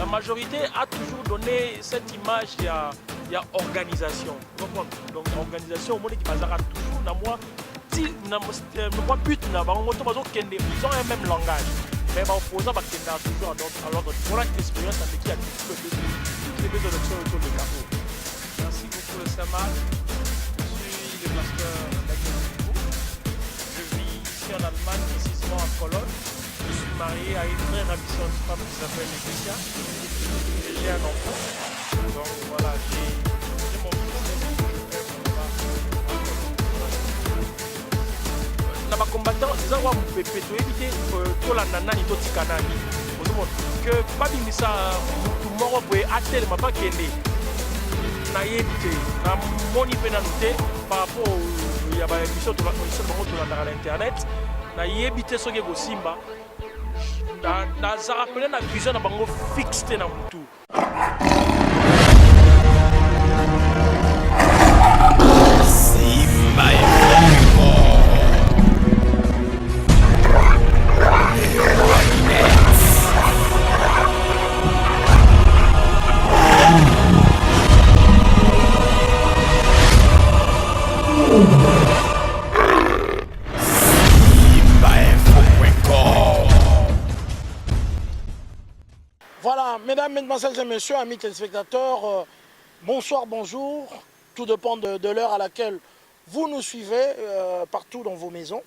majorité a toujours donné cette image, il y a organisation. Donc organisation, au monde qui basera toujours dans moi, si nous but, ils ont un même langage. Mais opposant va toujours à l'ordre. Voilà l'expérience avec qui a toutes les deux élections autour de Gabo. Merci beaucoup le Samal. Je suis le pasteur Daniel. Je vis ici en Allemagne, précisément à Cologne. Je suis marié à une très ravissante femme qui s'appelle Laetitia. Et j'ai un enfant. Donc voilà, j'ai mon fils. Na combattant, c'est ça, on peut éviter tout la nana ni tout tikanani. Que pas bien ça, tout le monde peut attendre, mais pas qu'il est. Na évité, na moni pénalité par rapport il y a une émission tout à l'internet. Na évité ce qui est Simba. Na ça rappelle na vision na bango fixé na tout. Simba. Voilà, mesdames, mesdemoiselles et messieurs, amis téléspectateurs, bonsoir, bonjour. Tout dépend de l'heure à laquelle vous nous suivez partout dans vos maisons.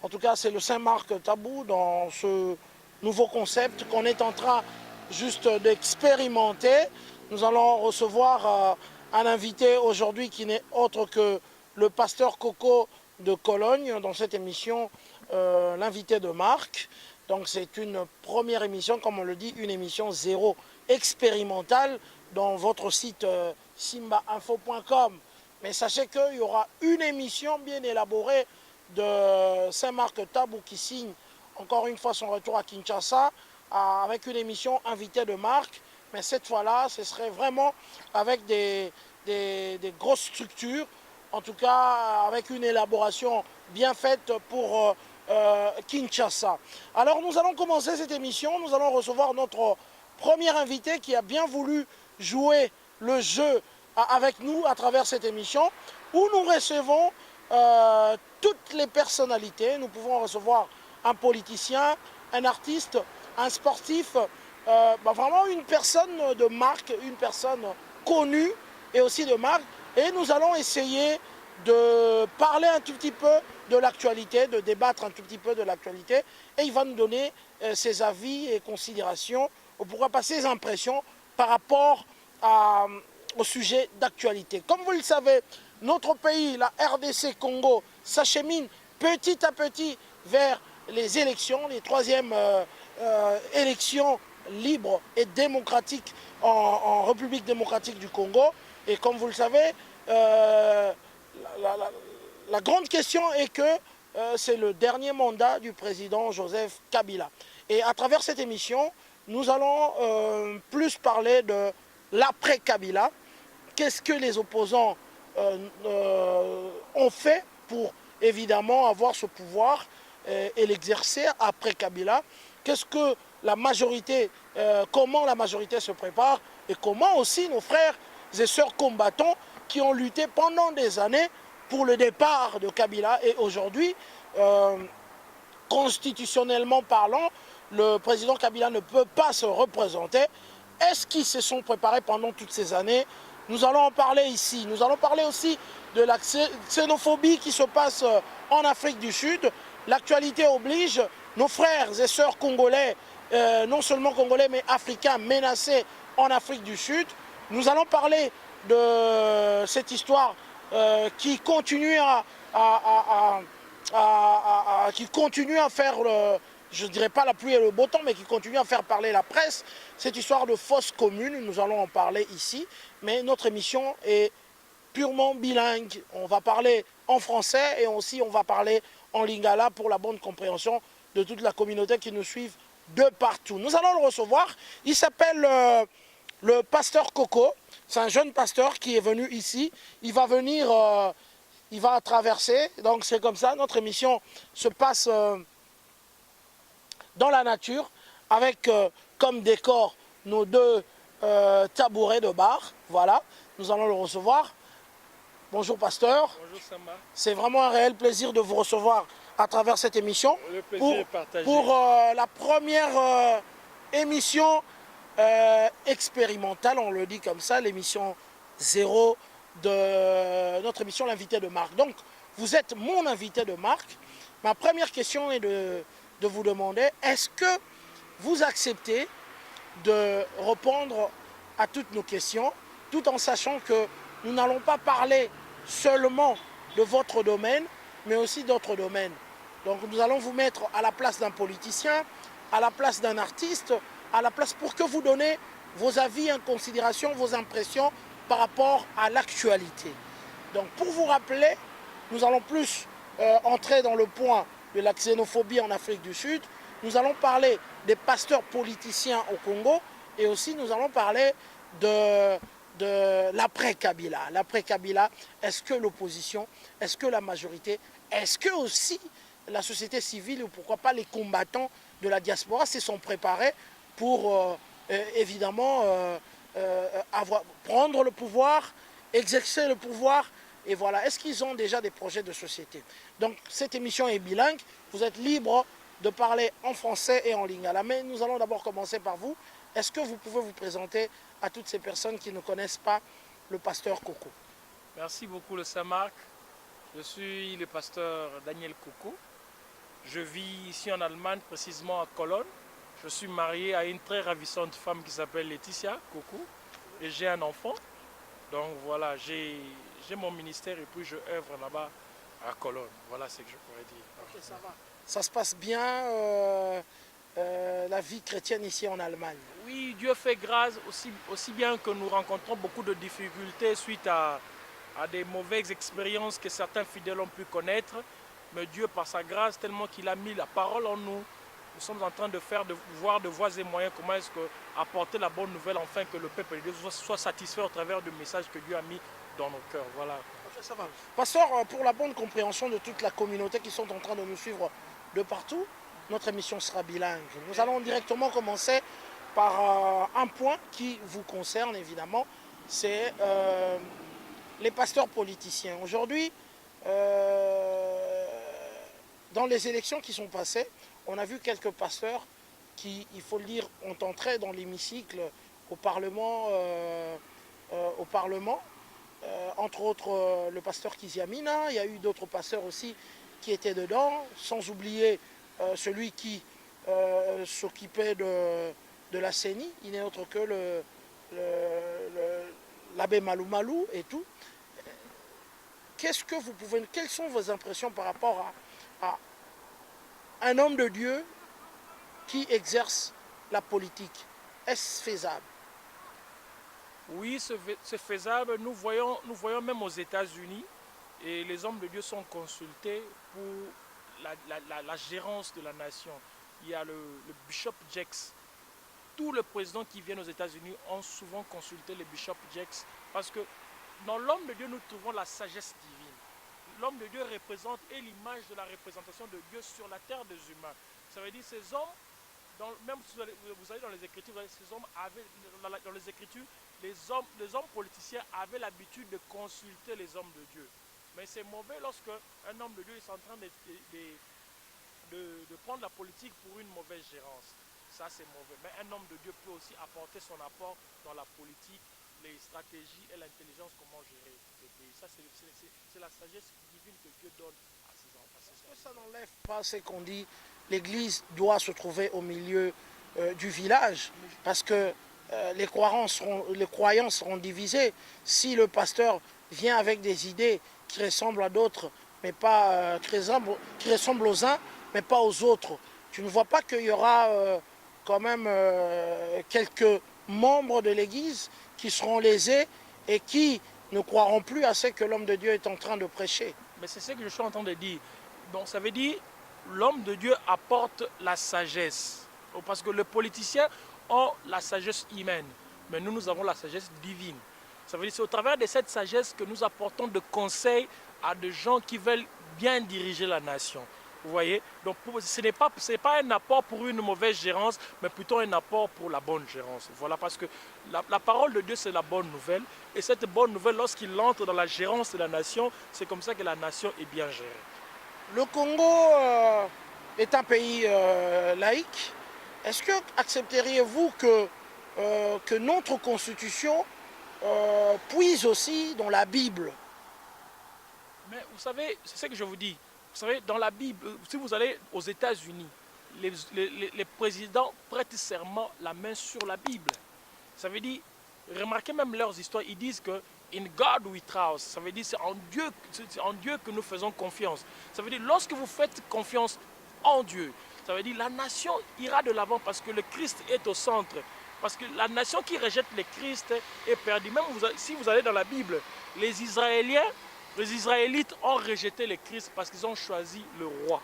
En tout cas, c'est le Saint-Marc Tabou dans ce nouveau concept qu'on est en train juste d'expérimenter. Nous allons recevoir un invité aujourd'hui qui n'est autre que le pasteur Coco de Cologne dans cette émission, l'invité de Marc. Donc c'est une première émission, comme on le dit, une émission zéro expérimentale dans votre site simbainfo.com. Mais sachez qu'il y aura une émission bien élaborée de Saint-Marc Tabou qui signe encore une fois son retour à Kinshasa avec une émission invitée de Marc. Mais cette fois-là, ce serait vraiment avec des grosses structures, en tout cas avec une élaboration bien faite pour Kinshasa. Alors nous allons commencer cette émission, nous allons recevoir notre premier invité qui a bien voulu jouer le jeu avec nous à travers cette émission où nous recevons toutes les personnalités. Nous pouvons recevoir un politicien, un artiste, un sportif, vraiment une personne de marque, une personne connue et aussi de marque. Et nous allons essayer de parler un tout petit peu de l'actualité, de débattre un tout petit peu de l'actualité. Et il va nous donner ses avis et considérations, ou pourquoi pas ses impressions par rapport au sujet d'actualité. Comme vous le savez, notre pays, la RDC Congo, s'achemine petit à petit vers les élections, les troisièmes élections libres et démocratiques en République démocratique du Congo. Et comme vous le savez, la grande question est que c'est le dernier mandat du président Joseph Kabila. Et à travers cette émission, nous allons plus parler de l'après-Kabila. Qu'est-ce que les opposants ont fait pour évidemment avoir ce pouvoir et l'exercer après Kabila? Qu'est-ce que la majorité, comment la majorité se prépare et comment aussi nos frères et sœurs combattants qui ont lutté pendant des années pour le départ de Kabila. Et aujourd'hui, constitutionnellement parlant, le président Kabila ne peut pas se représenter. Est-ce qu'ils se sont préparés pendant toutes ces années? Nous allons en parler ici. Nous allons parler aussi de la xénophobie qui se passe en Afrique du Sud. L'actualité oblige nos frères et sœurs congolais, non seulement congolais mais africains, menacés en Afrique du Sud. Nous allons parler de cette histoire qui continue à faire, je ne dirais pas la pluie et le beau temps, mais qui continue à faire parler la presse. Cette histoire de fausse commune, nous allons en parler ici. Mais notre émission est purement bilingue. On va parler en français et aussi on va parler en lingala pour la bonne compréhension de toute la communauté qui nous suit de partout. Nous allons le recevoir. Il s'appelle le pasteur Coco. C'est un jeune pasteur qui est venu ici. Il va venir, il va traverser. Donc c'est comme ça. Notre émission se passe dans la nature avec comme décor nos deux tabourets de bar. Voilà, nous allons le recevoir. Bonjour pasteur. Bonjour Sama. C'est vraiment un réel plaisir de vous recevoir à travers cette émission. Le plaisir est partagé. Pour la première émission expérimentale, on le dit comme ça, l'émission 0 de notre émission L'invité de marque. Donc, vous êtes mon invité de marque. Ma première question est de vous demander, est-ce que vous acceptez de répondre à toutes nos questions, tout en sachant que nous n'allons pas parler seulement de votre domaine, mais aussi d'autres domaines. Donc nous allons vous mettre à la place d'un politicien, à la place d'un artiste, à la place pour que vous donnez vos avis en considération, vos impressions par rapport à l'actualité. Donc pour vous rappeler, nous allons plus entrer dans le point de la xénophobie en Afrique du Sud. Nous allons parler des pasteurs politiciens au Congo et aussi nous allons parler de l'après-Kabila. L'après-Kabila, est-ce que l'opposition, est-ce que la majorité, est-ce que aussi la société civile ou pourquoi pas les combattants de la diaspora se sont préparés pour évidemment prendre le pouvoir, exercer le pouvoir. Et voilà, est-ce qu'ils ont déjà des projets de société? Donc cette émission est bilingue, vous êtes libre de parler en français et en lingala. Mais nous allons d'abord commencer par vous. Est-ce que vous pouvez vous présenter à toutes ces personnes qui ne connaissent pas le pasteur Coco? Merci beaucoup le Samarc. Je suis le pasteur Daniel Coco. Je vis ici en Allemagne, précisément à Cologne. Je suis marié à une très ravissante femme qui s'appelle Laetitia Coco. Et j'ai un enfant. Donc voilà, j'ai mon ministère et puis je œuvre là-bas à Cologne. Voilà ce que je pourrais dire. Okay, ça va. Ça se passe bien la vie chrétienne ici en Allemagne? Oui, Dieu fait grâce aussi bien que nous rencontrons beaucoup de difficultés suite à des mauvaises expériences que certains fidèles ont pu connaître. Mais Dieu, par sa grâce, tellement qu'il a mis la parole en nous, nous sommes en train de voir de voies et moyens comment est-ce que apporter la bonne nouvelle afin que le peuple de Dieu soit satisfait au travers du message que Dieu a mis dans nos cœurs. Voilà. Okay, ça va. Pasteur, pour la bonne compréhension de toute la communauté qui sont en train de nous suivre de partout, notre émission sera bilingue. Nous allons directement commencer par un point qui vous concerne évidemment, c'est les pasteurs politiciens. Aujourd'hui, dans les élections qui sont passées, on a vu quelques pasteurs qui, il faut le dire, ont entré dans l'hémicycle au Parlement, entre autres le pasteur Kiziamina. Il y a eu d'autres pasteurs aussi qui étaient dedans, sans oublier celui qui s'occupait de la CENI, il n'est autre que l'abbé Malou Malou et tout. Quelles sont vos impressions par rapport à un homme de Dieu qui exerce la politique? Est-ce faisable? Oui, c'est faisable. Nous voyons même aux États-Unis, et les hommes de Dieu sont consultés pour la gérance de la nation. Il y a le bishop Jakes. Tous les présidents qui viennent aux États-Unis ont souvent consulté le bishop Jakes parce que dans l'homme de Dieu, nous trouvons la sagesse divine. L'homme de Dieu représente et l'image de la représentation de Dieu sur la terre des humains. Ça veut dire ces hommes, même si vous allez dans les Écritures, ces hommes avaient, dans les Écritures, les hommes politiciens avaient l'habitude de consulter les hommes de Dieu. Mais c'est mauvais lorsque un homme de Dieu est en train de prendre la politique pour une mauvaise gérance. Ça, c'est mauvais. Mais un homme de Dieu peut aussi apporter son apport dans la politique, les stratégies et l'intelligence, comment gérer le pays. Ça, c'est la sagesse divine que Dieu donne à ses enfants. Est-ce que ça n'enlève pas ce qu'on dit, l'église doit se trouver au milieu du village? Parce que les croyants seront divisés. Si le pasteur vient avec des idées qui ressemblent à d'autres, mais pas qui ressemblent aux uns, mais pas aux autres, tu ne vois pas qu'il y aura quand même quelques membres de l'église qui seront lésés et qui ne croiront plus à ce que l'homme de Dieu est en train de prêcher? Mais c'est ce que je suis en train de dire. Donc ça veut dire l'homme de Dieu apporte la sagesse. Parce que les politiciens ont la sagesse humaine, mais nous avons la sagesse divine. Ça veut dire que c'est au travers de cette sagesse que nous apportons des conseils à des gens qui veulent bien diriger la nation. Vous voyez? Donc ce n'est pas un apport pour une mauvaise gérance, mais plutôt un apport pour la bonne gérance. Voilà, parce que la parole de Dieu, c'est la bonne nouvelle. Et cette bonne nouvelle, lorsqu'il entre dans la gérance de la nation, c'est comme ça que la nation est bien gérée. Le Congo est un pays laïque. Est-ce que accepteriez-vous que notre constitution puise aussi dans la Bible? Mais vous savez, c'est ce que je vous dis. Vous savez, dans la Bible, si vous allez aux États-Unis, les présidents prêtent serment la main sur la Bible. Ça veut dire, remarquez même leurs histoires, ils disent que in God we trust. Ça veut dire c'est en Dieu que nous faisons confiance. Ça veut dire lorsque vous faites confiance en Dieu, ça veut dire la nation ira de l'avant parce que le Christ est au centre. Parce que la nation qui rejette le Christ est perdue. Même si vous allez dans la Bible, les Israélites ont rejeté le Christ parce qu'ils ont choisi le roi.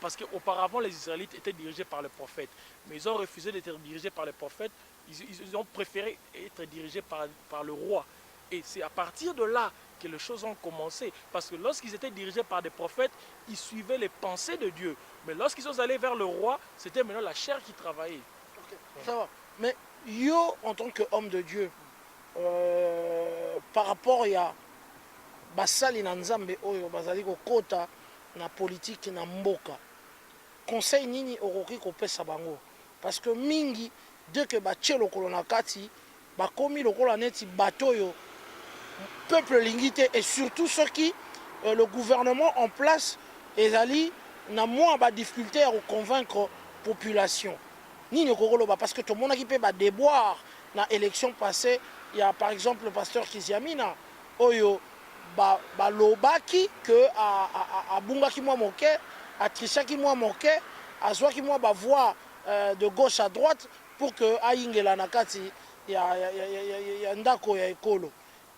Parce qu'auparavant, les Israélites étaient dirigés par le prophète. Mais ils ont refusé d'être dirigés par le prophète. Ils ont préféré être dirigés par le roi. Et c'est à partir de là que les choses ont commencé. Parce que lorsqu'ils étaient dirigés par des prophètes, ils suivaient les pensées de Dieu. Mais lorsqu'ils sont allés vers le roi, c'était maintenant la chair qui travaillait. Okay, ça va. Mais yo, en tant qu'homme de Dieu, par rapport à basali na nzambe oyo bazali kokota na politique na mboka, conseil nini okoki kopesa bango? Parce que mingi dès que batie lokolo na kati bakomi lokola neti bato oyo peuple lingité, et surtout ceux qui le gouvernement en place ezali na moins ba difficulté à convaincre population. Nini okokoloba parce que tout le monde qui peut ba déboire na élection passée, il y a par exemple le pasteur Kiziamina oyo ba lobaki que a bungaki mwa moke, a trichaki mwa moke, a zwaki mwa ba voix de gauche à droite pour que aingela na kati ya ndako ya ekolo.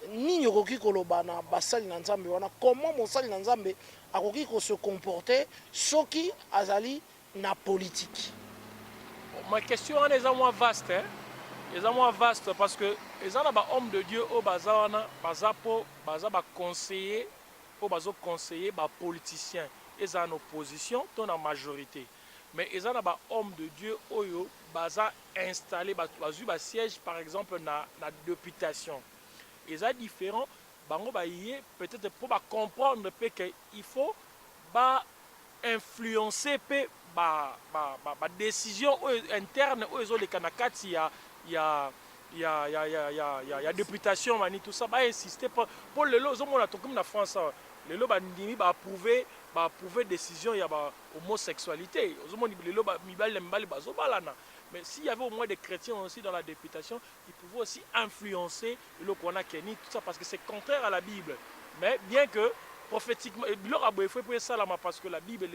Nini okoki koloba na basali na nzambe wana, comment mosali na nzambe akoki ko se comporter soki azali na politique? Ma question est moins vaste, hein? Ils sont moins vaste parce que les hommes de Dieu au bazana baza conseiller au bazo conseiller ba politicien ils en opposition ton en majorité mais ils ont hommes de Dieu oyo baza installé bazu ba siège par exemple na députation ils ont différents bango ba yé peut-être pour ba comprendre que il faut ba influencer pe ba décision interne aux les kanakati il y a députation mani tout ça va insister pour le lot on a comme la France le lot bandimi va approuver décision il y a homosexualité le lot mais s'il y avait au moins des chrétiens aussi dans la députation ils pouvaient aussi influencer le qu'on a Kenny tout ça parce que c'est contraire à la Bible mais bien que prophétiquement il faut ça là parce que la Bible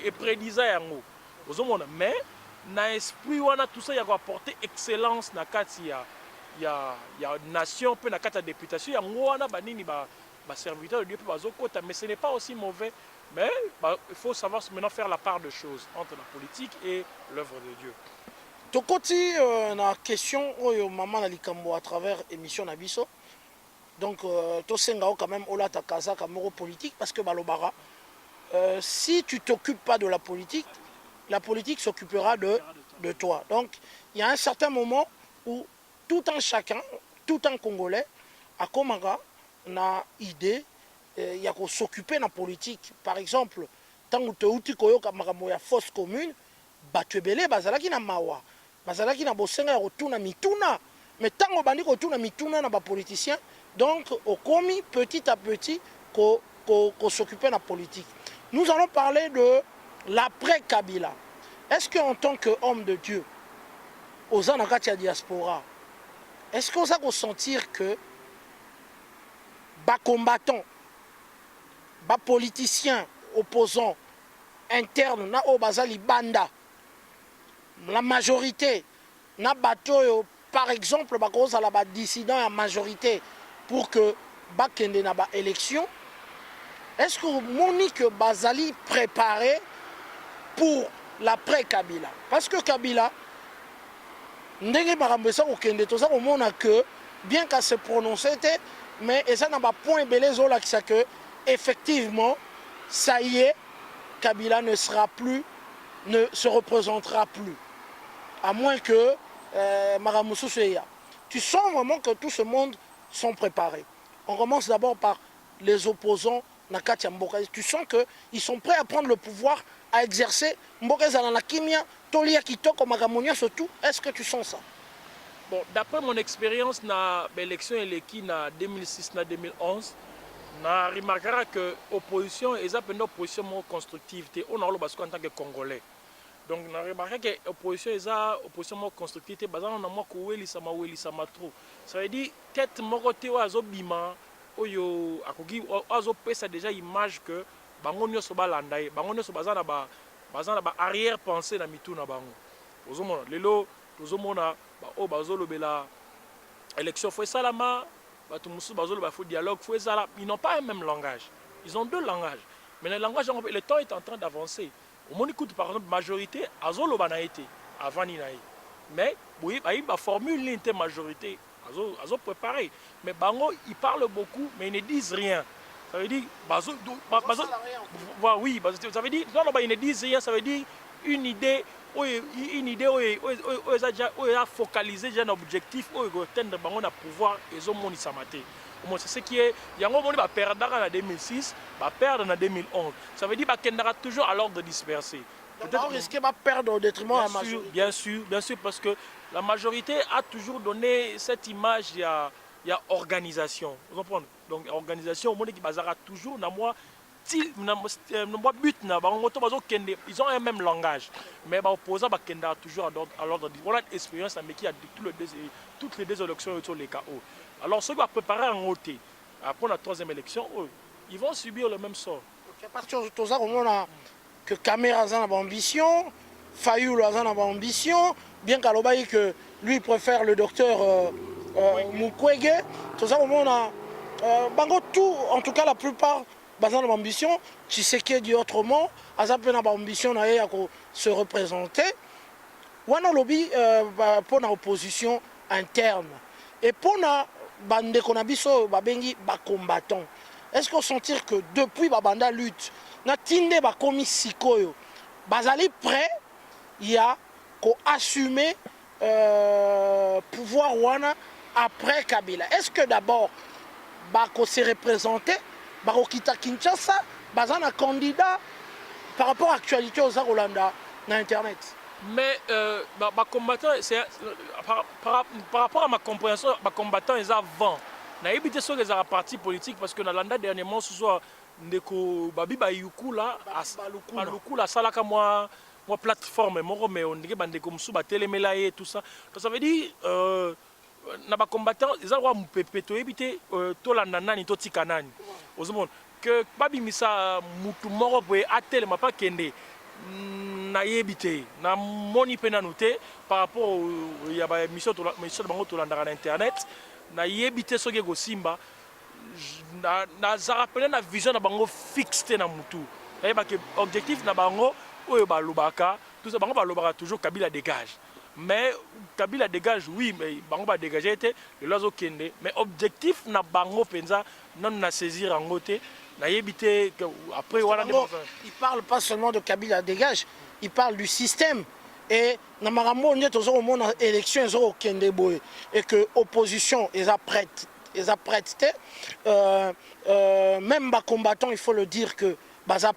est prédisait en haut mais na esprit wana tout ça il y a apporter excellence na kati ya nation pe na kati ya députation ya wana banini ba serviteur de Dieu pe bazokota mais ce n'est pas aussi mauvais mais il faut savoir maintenant faire la part de choses entre la politique et l'œuvre de Dieu. Tokoti na question oyo maman na likambo à travers émission na biso donc to senga quand même olata kaza kamoro politique parce que balobara si tu t'occupes pas de la politique s'occupera de toi. Donc, il y a un certain moment où tout un chacun, tout un Congolais, a comme une idée, il y a qu'on s'occuper de la politique. Par exemple, tant que tu as une fosse commune, tu es belé, bazalaki na mawa, bazalaki na bosenga rotuna mituna. Mais tant que bandi rotuna mituna na ba politicien, donc au commis petit à petit qu'on s'occuper de la politique. Nous allons parler de l'après Kabila. Est-ce qu'en tant qu'homme de Dieu, aux Anakatia diaspora, est-ce qu'on va ressentir que les combattants, les politiciens opposants internes, na Obazali Banda, la majorité, na bateau, par exemple, la dissident à majorité pour que bakende na ba élection, est-ce que Monique Bazali préparé pour l'après Kabila? Parce que Kabila, ndenge marambesa okende toza komona que bien qu'à se prononcer, mais ça n'a pas point belé zola que effectivement ça y est, Kabila ne se représentera plus. À moins que Maramoussou Seya. Tu sens vraiment que tout ce monde sont préparés. On commence d'abord par les opposants Nakati Mboka. Tu sens qu'ils sont prêts à prendre le pouvoir, à exercer. Mboka Zalana Kimia, Tolia Kitoko, Magamonia surtout. Est-ce que tu sens ça? Bon, d'après mon expérience dans l'élection en 2006 et 2011, je remarqué que l'opposition est une opposition constructive. On a en tant que Congolais. Donc, on a remarqué que l'opposition est une opposition constructive. Parce qu'on a trop. Ça veut dire que tête moroté ou azobima, oyo akogi azopesa déjà image que bango nyoso balandaye, bango nyoso bazana ba arrière pensée na mitu na bango. Ozomona lelo tozomona ba o bazolobela élection foi salama, ba tout musu bazoloba faut dialogue foi sala, ils n'ont pas un même langage. Ils ont deux langages. Mais le langage le temps est en train d'avancer. Au monde écoute par exemple majorité azoloba na été avant ni naï. Mais oui, ba formule l'inte majorité. Ils ont préparé. Mais Bango, ils parlent beaucoup, mais ils ne disent rien. Ça veut dire. Oui, ça veut dire. Non, ils ne disent rien. Ça veut dire une idée où ils ont focalisé un objectif, où ils ont atteindre le pouvoir, ils ont monté ça. C'est ce qui est. Il y a un moment où ils perdent en 2006, ils perdent en 2011. Ça veut dire qu'ils sont toujours à l'ordre dispersé. Peut-être risquer de perdre au détriment de la majorité. Bien sûr, parce que la majorité a toujours donné cette image, il y a organisation. Vous comprenez? Donc, organisation, au monde qui basera toujours dans moi, ils ont un même langage. Mais les opposants sont toujours à l'ordre. Voilà l'expérience qui a toutes les deux élections sur les KO. Alors, ceux qui vont préparer en OT, après la troisième élection, ils vont subir le même sort. Parce que tout ça, que Kamera a une ambition, Fayoul a une ambition, bien qu'Alobaï que lui préfère le docteur Mukwege, tout ça, on a Bango tout, en tout cas la plupart, ont une ambition, Tshisekedi dit autrement, Azap a une ambition à se représenter. Wana lobby pour l'opposition interne. Et pour la bande konabiso babengi ba combattants. Est-ce qu'on sentir que depuis Babanda lutte, na tinde ba komi sikoyo, bazali prêt, il y a qu'à assumer pouvoir wana après Kabila. Est-ce que d'abord bako se représenter, bako kita Kinshasa, bazana candidat par rapport à l'actualité aux Arolanda na internet? Mais combattant, par rapport à ma compréhension, les combattants ils avant. Na évité sur les partis politiques parce que dans l'anda dernièrement ce soit ndeko babi bayuku là baluku la salaka moi plateforme mon mais on dit bandeko musu ba telemela et tout ça. Donc ça veut dire na ba combattants ils ont mupepe to éviter to landa nani to tika nani. Ozomon que babi misa mutu moko boye atelema pas kende na yebité na moni penanoté par rapport il y a ba mission to bango to landa na internet. Na yebité soki go simba na za rappeler na vision na bango fixé na mutu et ba que objectif na bango oyo ba lobaka tout ça bango ba lobaka toujours Kabila dégage mais Kabila dégage oui mais bango ba dégager était le lozo kende mais objectif na bango penza non na saisir en côté na yebité après voilà il parle pas seulement de Kabila dégage il parle du système. Et na marambo on est au monde élection ils ont kende boy et que opposition ils apprêtent même bas combattants il faut le dire que bas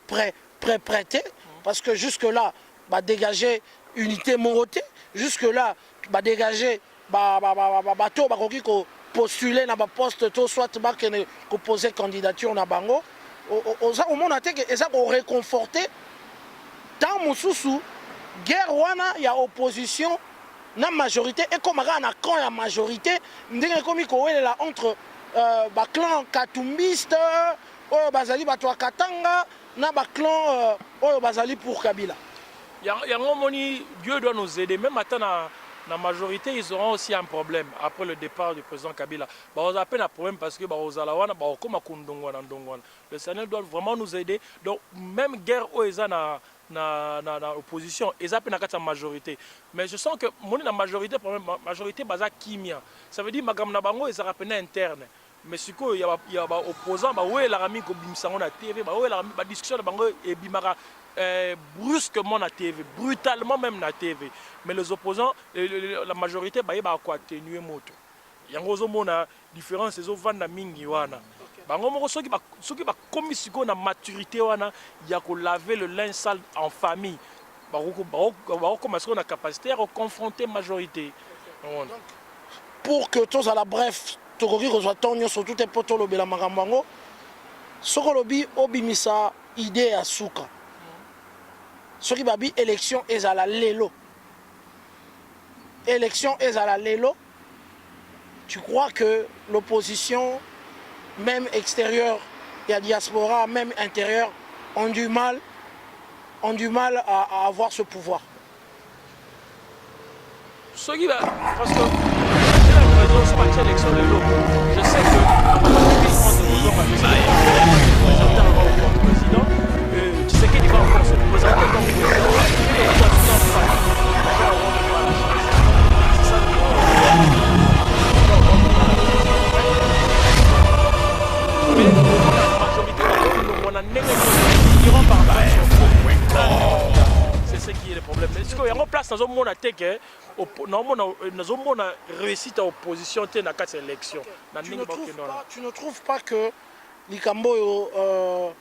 prêté parce que jusque là bah dégager unité moroté jusque là bah dégager bateau bah ko postuler na ba poste to soit ba ko poser candidature na bango au monde a été que ça ko réconforter dans mususu guerre wana ya opposition na majorité et comme na camp ya majorité ndenge komi ko welela entre ba clan katumbiste oyo bazali bato ya Katanga na ba clan oyo bazali pour Kabila. Ya ngomoni Dieu doit nous aider même maintenant la majorité ils auront aussi un problème après le départ du président Kabila. Bah on a peine un problème parce que bah ozala wana bah comme kundongwana ndongwana. Le Seigneur doit vraiment nous aider. Donc même guerre oyo na opposition et ça peut na majorité mais je sens que mon la majorité baza kimia ça veut dire magam na bango et ça rappelle interne mais ce qu'il y a opposant bah ouais la rami ko bimsango na TV bah ouais la ba discussion na bango et bimara brusquement na TV, brutalement même na TV. Mais les opposants, la majorité, bah, ils vont atténuer moto. Il y a une différence, ils vont na mingi wana. Ceux qui ont commis la maturité, il y a qu'on laver le linge sale en famille. Commencer à la capacité à confronter la majorité. Pour que tous à la bref, tu reçois surtout tes potos le bela marambango, ce que l'obi obimisa idée à souka. Ce qui babi élection est à la lelo. Élection est à la lelo. Tu crois que l'opposition, même extérieure, il y a diaspora, même intérieure, ont du mal à avoir ce pouvoir. Ce qui va, parce que je sais que président, tu sais qu'il va encore se présenter comme président. C'est ce qui est le problème. Est-ce qu'il y a une place dans un monde à tech, dans une réussite à l'opposition dans cette élection? Tu ne trouves pas que Likambo,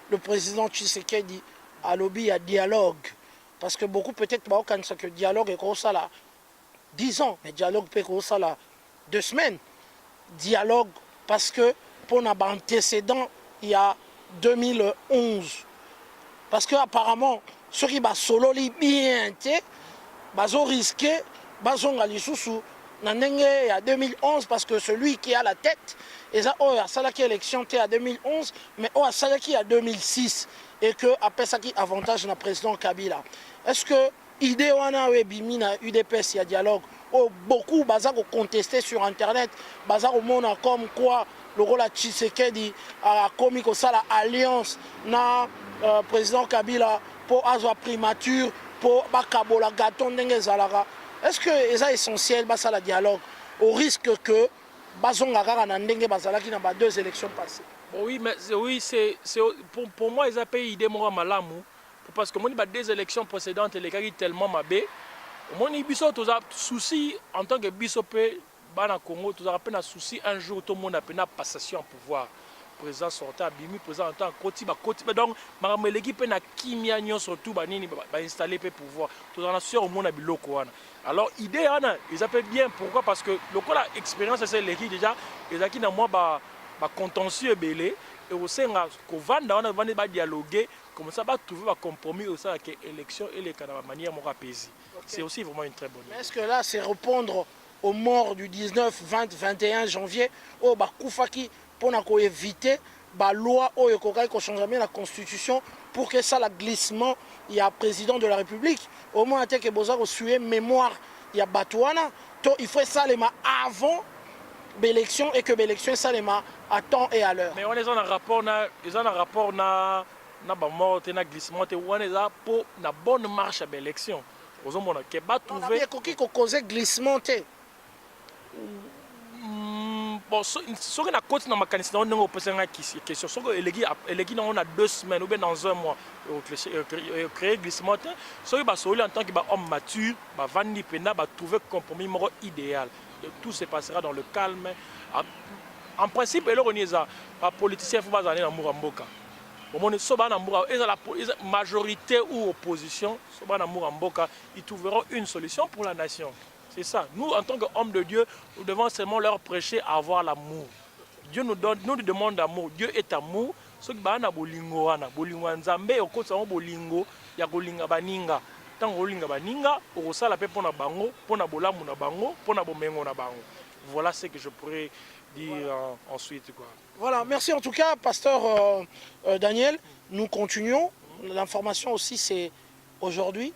le président Tshisekedi, a lobby à dialogue? Parce que beaucoup peut-être pensent que le dialogue est comme ça là 10 ans, mais le dialogue peut être comme ça là 2 semaines. Dialogue parce que pour un antécédent, il y a 2011. Parce que apparemment, ceux qui sont solo bien, ils ont risqué, ils ont il y a 2011 parce que celui qui a la tête, il a salaki élection en 2011, mais il a salaki en 2006 et que après ça qui avantage le président Kabila. Est-ce que l'idée wana bimi na UDPS il y a dialogue? Beaucoup bazar contesté sur internet, bazar au monde comme quoi le rôle de Tshisekedi a commis ça la alliance na président Kabila pour avoir primature pour bakabola gâteau ndenge zalaga. Est-ce que c'est essentiel ça la dialogue au risque que bazonga kaka na ndenge bazalaki na ba 2 élections passées? Oui, mais oui, c'est pour moi ils appellent idée mora malamu parce que moi il y a 2 élections précédentes les gars tellement mabé. Moi il biso tous souci en tant que bisopé bana Congo tous rappelle un souci un jour tout le monde a peine passation en pouvoir. Président sortant Bimi président en tant que Koti donc maramé l'équipe na kimia nyon surtout banini ba installer pe pouvoir tout en assure au monde biloko wana. Alors idée ana ils appellent bien pourquoi parce que le coup la expérience c'est l'équipe déjà les acquis na moi ba contentieux belé et au sein ko vanda on va dialoguer comme ça va trouver un compromis au sein de l'élection et les canaux de manière apaisée. C'est aussi vraiment une très bonne idée. Est-ce que là c'est répondre aux morts du 19, 20, 21 janvier au Bakoufaki pour éviter la loi où il faut changer la constitution pour que ça la glissement il y a président de la République au moins que besoin de suivre mémoire il y a Batouana il faut ça les avant l'élection et que l'élection ça les à temps et à l'heure. Mais on est en rapport na mort na glissement et on est là pour na bonne marche à l'élection. Aux hommes qui va trouver qui cause glissement. Bon, ce qui est côté dans ma candidature, on a posé une question. Ce qui est on a 2 semaines ou bien dans 1 mois, créer glissement. Ce qui est en tant qu'homme mature, Vandi Pena va trouver un compromis idéal. Tout se passera dans le calme. En principe, les politiciens il faut pas aller dans Muramboka. La majorité ou opposition, ils trouveront une solution pour la nation. C'est ça. Nous, en tant qu'hommes de Dieu, nous devons seulement leur prêcher à avoir l'amour. Dieu nous demande l'amour. Dieu est amour. Ce qui est bolingo wana, bolingo nzambe okosa bolingo ya kolinga baninga. Tant kolinga baninga, okosala pe pona bango, pona bolamu na bango, pona bomengo na bango. Voilà ce que je pourrais dire ensuite quoi. Voilà, merci en tout cas, pasteur Daniel. Nous continuons. L'information aussi, c'est aujourd'hui.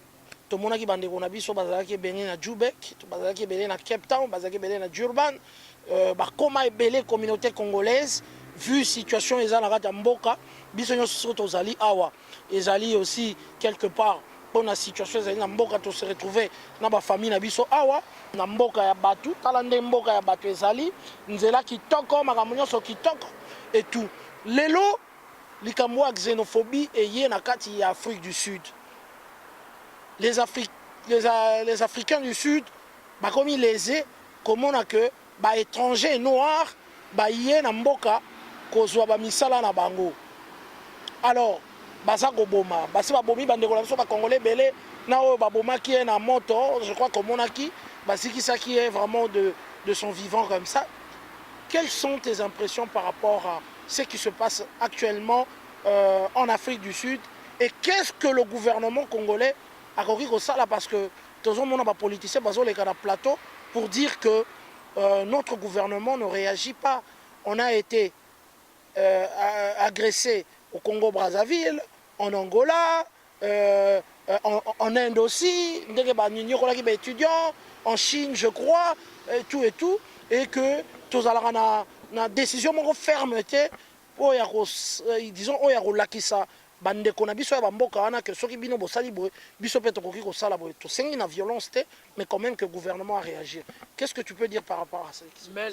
Tout le monde qui bande on a biso bazalaki bene na Djoubek, bazalaki bene na Cape Town, bazalaki bene na Durban, comment est belle communauté congolaise vu situation ezala kata mboka, biso nyoso tozali awa, ezali aussi quelque part pour la situation ezali na mboka to se retrouver na ba famille na biso awa na mboka ya batu, tala nde mboka ya batu ezali, nzela kitoko makambo nyonso kitoko et tout. Lelo likambo ya xénophobie eye na kati ya Afrique du Sud. les Africains du Sud, bah, comme ils lésés, comme on a que, bah, étrangers noirs, bah, yé na mboka, kozwa ba misala na bango. Alors, baza koboma, basi babomi bandeko na biso ba congolais belé, na oyo baboma qui est na moto, je crois comme on a qui, basiki ça qui est vraiment de son vivant comme ça. Quelles sont tes impressions par rapport à ce qui se passe actuellement en Afrique du Sud et qu'est-ce que le gouvernement congolais a compris que ça là parce que tous les gens politiciens basent les plateau pour dire que notre gouvernement ne réagit pas. On a été agressé au Congo-Brazzaville, en Angola, en Inde aussi, étudiants, en Chine je crois, et tout, et que tous la décision ferme disons lakisa bandeko na biso ya bamboka wana que soki bino bosali boye biso pe tokoki kosala boye tosengi na violence te mais quand même que le gouvernement a réagi. Qu'est-ce que tu peux dire par rapport à ça? Mais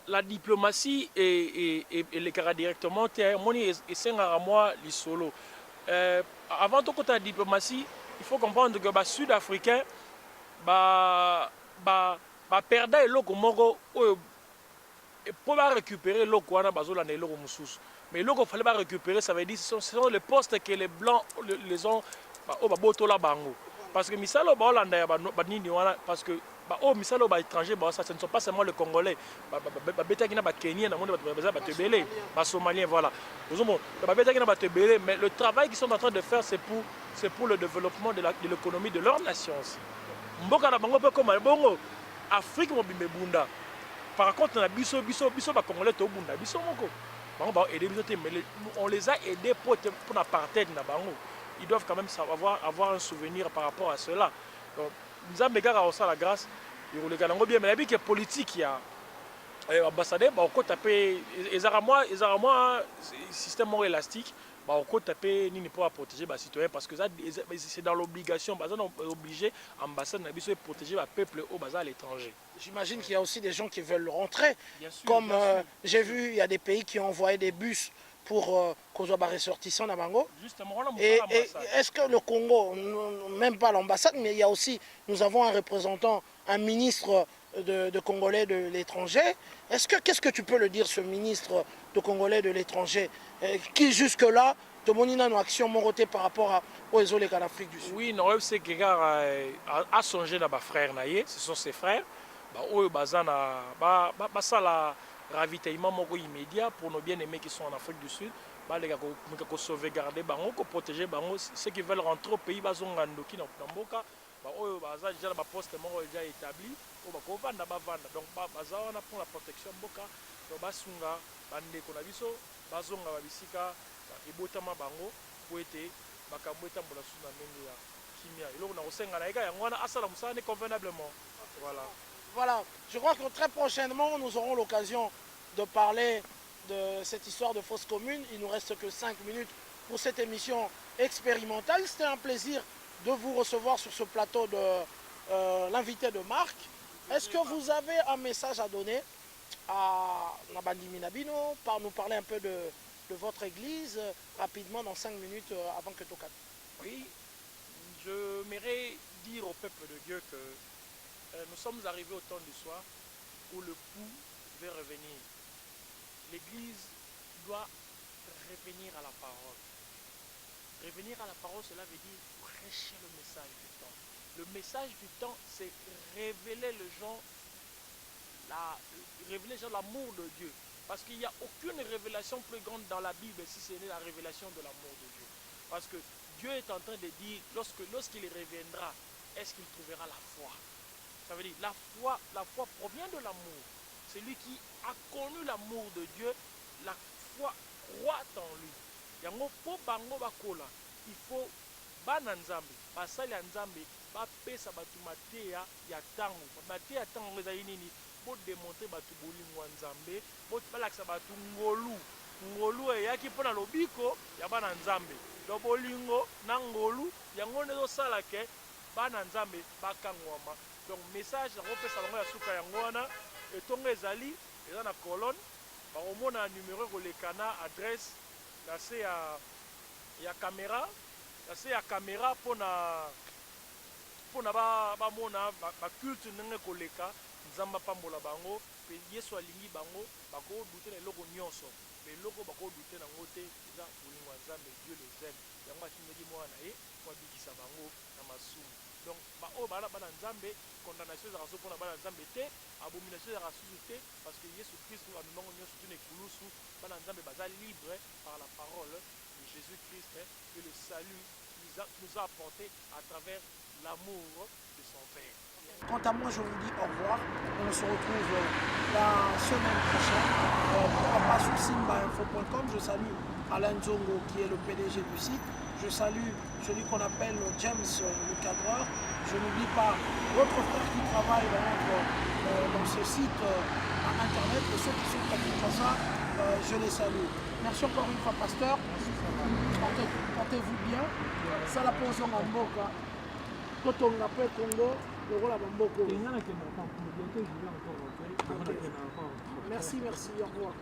la diplomatie et les cas directement moni esengaka moi lisolo avant de côté la diplomatie il faut comprendre que les sud-africains perdent eloko moko oyo pour récupérer l'eau wana bazolanda eloko mususu. Mais l'eau qu'il fallait récupérer, ça veut dire que ce sont les postes que les blancs les ont la bango. Parce que misalo baolanda ya banini wana parce que misalo ba étranger ça ce ne sont pas seulement les Congolais. Betaki na ba Kenyans na monde ba tebele, ba Somaliens voilà. Ba betaki na ba tebele mais le travail qu'ils sont en train de faire c'est pour le développement de l'économie de leur nation. Mboka na bango pe comme bongo Afrique mo bimbe bunda. Par contre, on a biso ba Congolais to bunda biso moko. On les a aidés pour l'apartheid na bango. Ils doivent quand même avoir un souvenir par rapport à cela. Donc, nous avons la grâce. Ils ont bien, mais la politique, il y a ambassadeur, on peut taper. Ils ont moi système élastique. On peut taper ni pour protéger les citoyens parce que c'est dans l'obligation. On est obligé, l'ambassade de protéger le peuple au bazar à l'étranger. J'imagine qu'il y a aussi des gens qui veulent rentrer. Bien sûr, comme j'ai vu, il y a des pays qui ont envoyé des bus pour qu'on soit ressortissants à Bango. Et est-ce que le Congo, même pas l'ambassade, mais il y a aussi, nous avons un représentant, un ministre de Congolais de l'étranger. Qu'est-ce que tu peux le dire, ce ministre de Congolais de l'étranger, qui jusque-là, de mon action morotée par rapport aux États en Afrique du Sud? Oui, non, c'est que a songé dans mes frères, ce sont ses frères. Ça ravitaillement immédiat pour nos bien-aimés qui sont en Afrique du Sud. Pour sauvegarder, pour protéger ceux qui veulent rentrer au pays, déjà poste déjà établi donc pour la protection mboka donc basunga bandeko na biso bazonga babisika ebotama bango po ete makambo etambola suna ndenge ya kimia eloko na kosenga na eka yango wana asala musala convenablement. Voilà, je crois que très prochainement nous aurons l'occasion de parler de cette histoire de fosse commune. Il ne nous reste que 5 minutes pour cette émission expérimentale. C'était un plaisir de vous recevoir sur ce plateau de l'invité de Marc. Est-ce que vous avez un message à donner à Nabandi Minabino, nous parler un peu de votre église rapidement dans 5 minutes avant que Tokat? Oui, je m'aimerais dire au peuple de Dieu que nous sommes arrivés au temps du soir où le pouls veut revenir. L'église doit revenir à la parole. Revenir à la parole, cela veut dire prêcher le message du temps. Le message du temps, c'est révéler les gens l'amour de Dieu. Parce qu'il n'y a aucune révélation plus grande dans la Bible si ce n'est la révélation de l'amour de Dieu. Parce que Dieu est en train de dire, lorsqu'il reviendra, est-ce qu'il trouvera la foi? Ça veut dire la foi provient de l'amour. Celui qui a connu l'amour de Dieu, la foi croit en lui. Il faut bana nzambe basali ya nzambe bapesa batu mateya ya tango mateya ya tango ezali nini bodemontre batu bolingo ya nzambe balakisa batu ngolu eyaki mpona lobiko ya bana nzambe to bolingo na ngolu yango nde ezosala ke bana nzambe bakangwama. Donc message yango opesa bango ya suka yango wana etongo ezali eza na colonne bakomona numéro ekolekana adresse na se ya caméra parce que ya caméra mpona bamona baculte ndenge koleka nzambe apambola bango mpe yesu alingi bango bakodute na eloko nyonso mpe eloko bakodute nango te eza bolingo ya nzambe dieu les aime yango atindaki mwana na ye po abikisa bango na masumu donc baoyo bana nzambe condamnation ezalaka so mpona bana nzambe te abomination ezalaka susu te parce que yesu christ amemango nyonso tuna ekulusu bana nzambe baza libre par la parole de jésus christ et le salut nous a apporté à travers l'amour de son père. Quant à moi, je vous dis au revoir. On se retrouve la semaine prochaine. Pourquoi pas sur simbainfo.com. Je salue Alain Zongo qui est le PDG du site. Je salue celui qu'on appelle James le cadreur. Je n'oublie pas votre frère qui travaille dans ce site à internet. Et ceux qui sont à Kinshasa, je les salue. Merci encore une fois, pasteur. Portez-vous bien. Ça la pose en Mboka. Quand on appelle Congo, le rôle à Bamboko. Merci, au revoir.